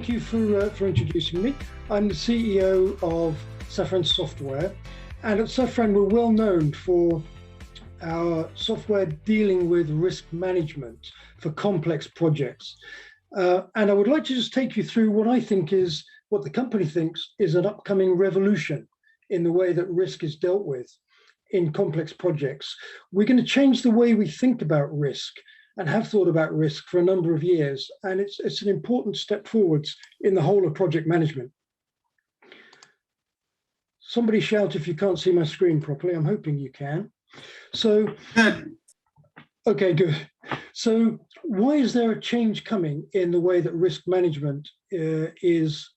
thank you for introducing me. I'm the CEO of Safran Software, and at Safran we're well known for our software dealing with risk management for complex projects. And I would like to just take you through what I think is, what the company thinks is an upcoming revolution in the way that risk is dealt with in complex projects. We're going to change the way we think about risk and have thought about risk for a number of years. And it's an important step forwards in the whole of project management. Somebody shout if you can't see my screen properly. I'm hoping you can. So, okay, good. So why is there a change coming in the way that risk management is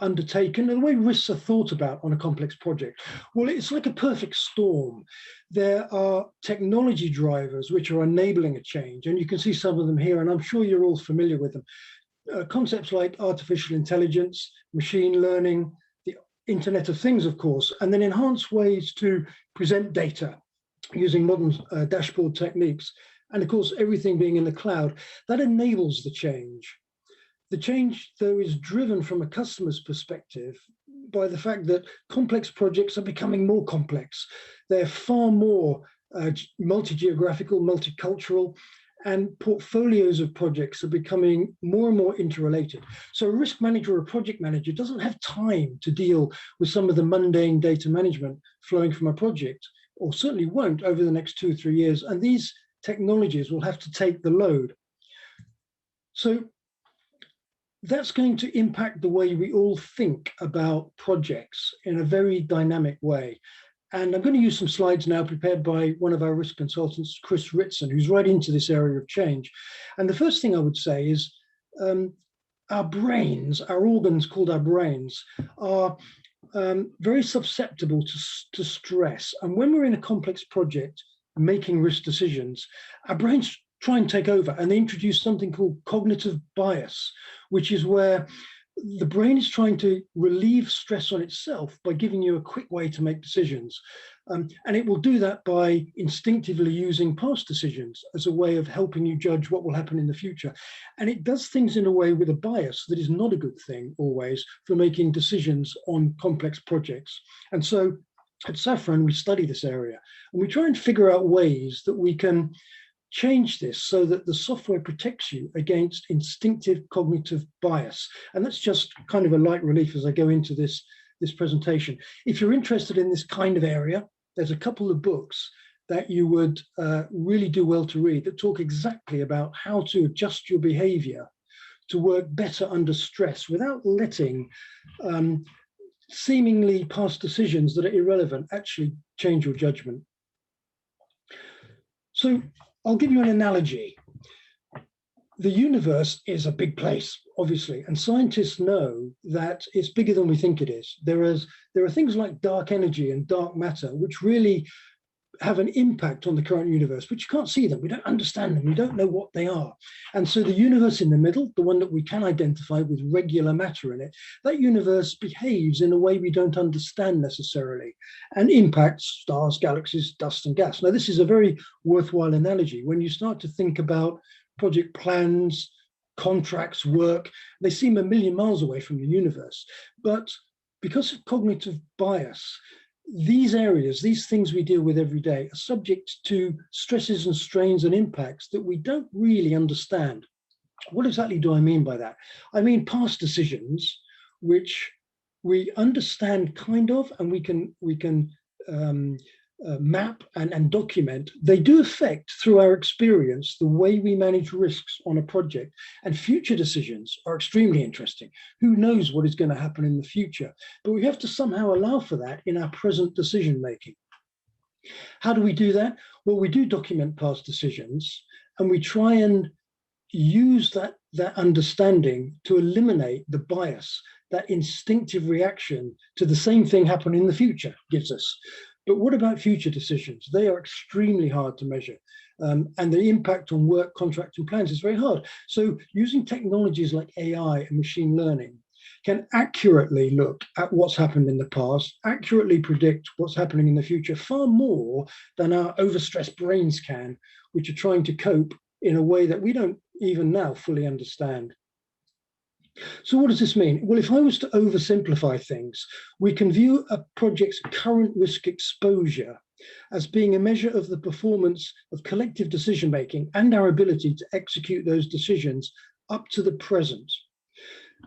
undertaken and the way risks are thought about on a complex project? Well, it's like a perfect storm. There are technology drivers which are enabling a change, and you can see some of them here, and I'm sure you're all familiar with them. Concepts like artificial intelligence, machine learning, the Internet of Things, of course, and then enhanced ways to present data using modern dashboard techniques, and of course, everything being in the cloud. That enables the change. The change, though, is driven from a customer's perspective by the fact that complex projects are becoming more complex. They're far more multi-geographical, multicultural, and portfolios of projects are becoming more and more interrelated. So a risk manager or a project manager doesn't have time to deal with some of the mundane data management flowing from a project, or certainly won't over the next 2 or 3 years. And these technologies will have to take the load. So that's going to impact the way we all think about projects in a very dynamic way. And I'm going to use some slides now prepared by one of our risk consultants, Chris Ritson, who's right into this area of change. And the first thing I would say is our brains, our organs called our brains, are very susceptible to stress. And when we're in a complex project making risk decisions, our brains try and take over, and they introduce something called cognitive bias, which is where the brain is trying to relieve stress on itself by giving you a quick way to make decisions. And it will do that by instinctively using past decisions as a way of helping you judge what will happen in the future. And it does things in a way with a bias that is not a good thing always for making decisions on complex projects. And so at Safran, we study this area and we try and figure out ways that we can change this so that the software protects you against instinctive cognitive bias. And that's just kind of a light relief as I go into this presentation. If you're interested in this kind of area, there's a couple of books that you would really do well to read that talk exactly about how to adjust your behavior to work better under stress without letting seemingly past decisions that are irrelevant actually change your judgment. So I'll give you an analogy. The universe is a big place, obviously, and scientists know that it's bigger than we think it is. There are things like dark energy and dark matter, which really have an impact on the current universe, but you can't see them. We don't understand them. We don't know what they are. And so the universe in the middle, the one that we can identify with regular matter in it, that universe behaves in a way we don't understand necessarily and impacts stars, galaxies, dust and gas. Now, this is a very worthwhile analogy. When you start to think about project plans, contracts, work, they seem a million miles away from the universe. But because of cognitive bias, these areas, these things we deal with every day, are subject to stresses and strains and impacts that we don't really understand. What exactly do I mean by that? I mean past decisions, which we understand kind of, and we can map and document. They do affect, through our experience, the way we manage risks on a project. And future decisions are extremely interesting. Who knows what is going to happen in the future? But we have to somehow allow for that in our present decision making. How do we do that? Well, we do document past decisions, and we try and use that understanding to eliminate the bias, that instinctive reaction to the same thing happening in the future gives us. But what about future decisions? They are extremely hard to measure. And the impact on work, contract, and plans is very hard. So using technologies like AI and machine learning can accurately look at what's happened in the past, accurately predict what's happening in the future, far more than our overstressed brains can, which are trying to cope in a way that we don't even now fully understand. So what does this mean? Well, if I was to oversimplify things, we can view a project's current risk exposure as being a measure of the performance of collective decision-making and our ability to execute those decisions up to the present.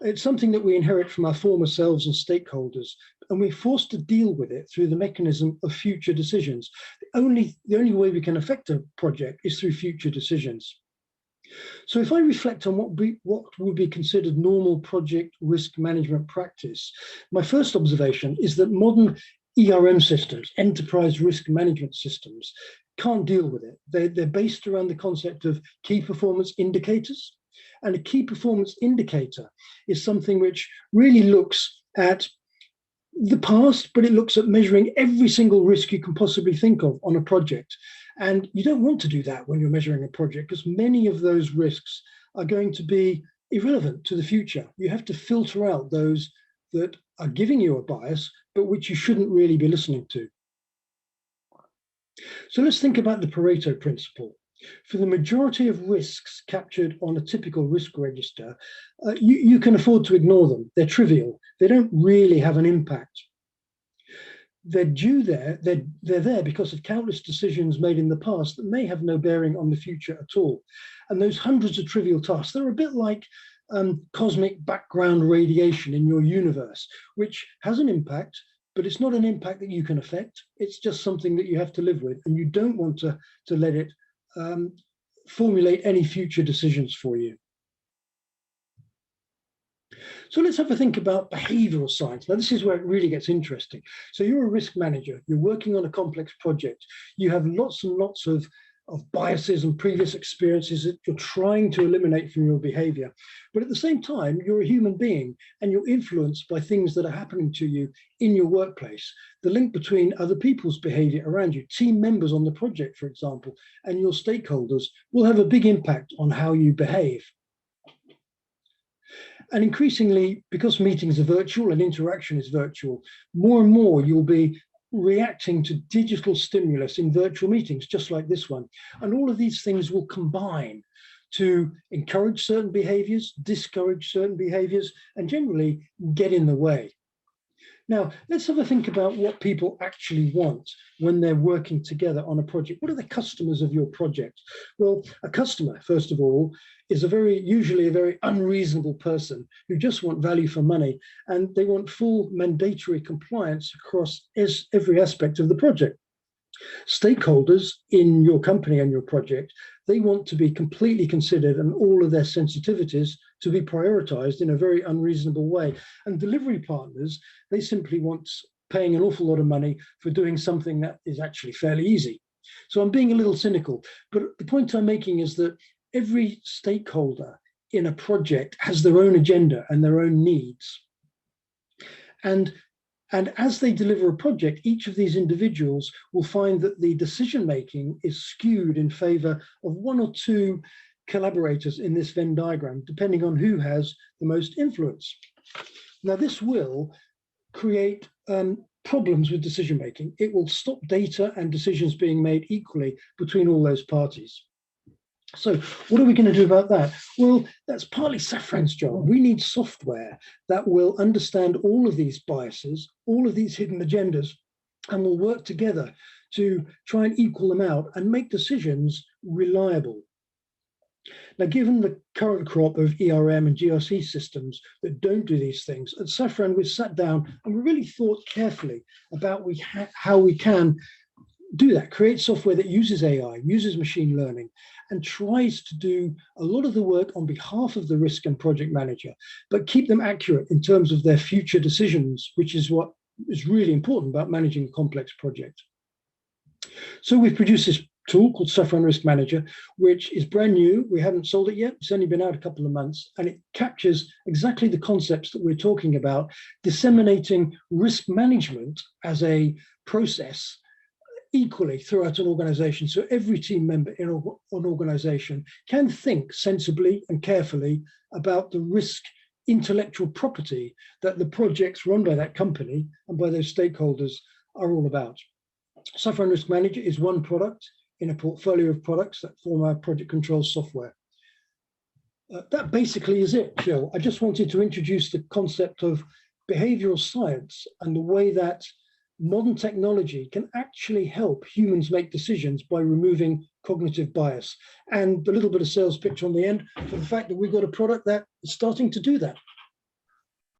It's something that we inherit from our former selves and stakeholders, and we're forced to deal with it through the mechanism of future decisions. The only way we can affect a project is through future decisions. So if I reflect on what would be considered normal project risk management practice, my first observation is that modern ERM systems, enterprise risk management systems, can't deal with it. They're based around the concept of key performance indicators. And a key performance indicator is something which really looks at the past, but it looks at measuring every single risk you can possibly think of on a project. And you don't want to do that when you're measuring a project, because many of those risks are going to be irrelevant to the future. You have to filter out those that are giving you a bias, but which you shouldn't really be listening to. So let's think about the Pareto Principle. For the majority of risks captured on a typical risk register, you can afford to ignore them. They're trivial. They don't really have an impact. They're there because of countless decisions made in the past that may have no bearing on the future at all. And those hundreds of trivial tasks, they're a bit like cosmic background radiation in your universe, which has an impact, but it's not an impact that you can affect. It's just something that you have to live with, and you don't want to let it formulate any future decisions for you. So let's have a think about behavioral science. Now, this is where it really gets interesting. So you're a risk manager, you're working on a complex project, you have lots and lots of biases and previous experiences that you're trying to eliminate from your behavior. But at the same time, you're a human being and you're influenced by things that are happening to you in your workplace. The link between other people's behavior around you, team members on the project, for example, and your stakeholders will have a big impact on how you behave. And increasingly, because meetings are virtual and interaction is virtual, more and more you'll be reacting to digital stimulus in virtual meetings, just like this one. And all of these things will combine to encourage certain behaviors, discourage certain behaviors, and generally get in the way. Now, let's have a think about what people actually want when they're working together on a project. What are the customers of your project? Well, a customer, first of all, is usually a very unreasonable person who just want value for money, and they want full mandatory compliance across every aspect of the project. Stakeholders in your company and your project, they want to be completely considered and all of their sensitivities to be prioritized in a very unreasonable way. And delivery partners, they simply want paying an awful lot of money for doing something that is actually fairly easy. So I'm being a little cynical, but the point I'm making is that every stakeholder in a project has their own agenda and their own needs. And as they deliver a project, each of these individuals will find that the decision-making is skewed in favor of one or two collaborators in this Venn diagram, depending on who has the most influence. Now, this will create problems with decision-making. It will stop data and decisions being made equally between all those parties. So what are we going to do about that? Well, that's partly Safran's job. We need software that will understand all of these biases, all of these hidden agendas, and will work together to try and equal them out and make decisions reliable. Now, given the current crop of ERM and GRC systems that don't do these things, at Safran, we've sat down and we really thought carefully about how we can do that, create software that uses AI, uses machine learning, and tries to do a lot of the work on behalf of the risk and project manager, but keep them accurate in terms of their future decisions, which is what is really important about managing a complex project. So we've produced this tool called Safran Risk Manager, which is brand new. We haven't sold it yet. It's only been out a couple of months, and it captures exactly the concepts that we're talking about, disseminating risk management as a process equally throughout an organization. So every team member in an organization can think sensibly and carefully about the risk intellectual property that the projects run by that company and by those stakeholders are all about. Safran Risk Manager is one product in a portfolio of products that form our project control software. That basically is it, Phil. I just wanted to introduce the concept of behavioral science and the way that modern technology can actually help humans make decisions by removing cognitive bias. And a little bit of sales pitch on the end for the fact that we've got a product that is starting to do that.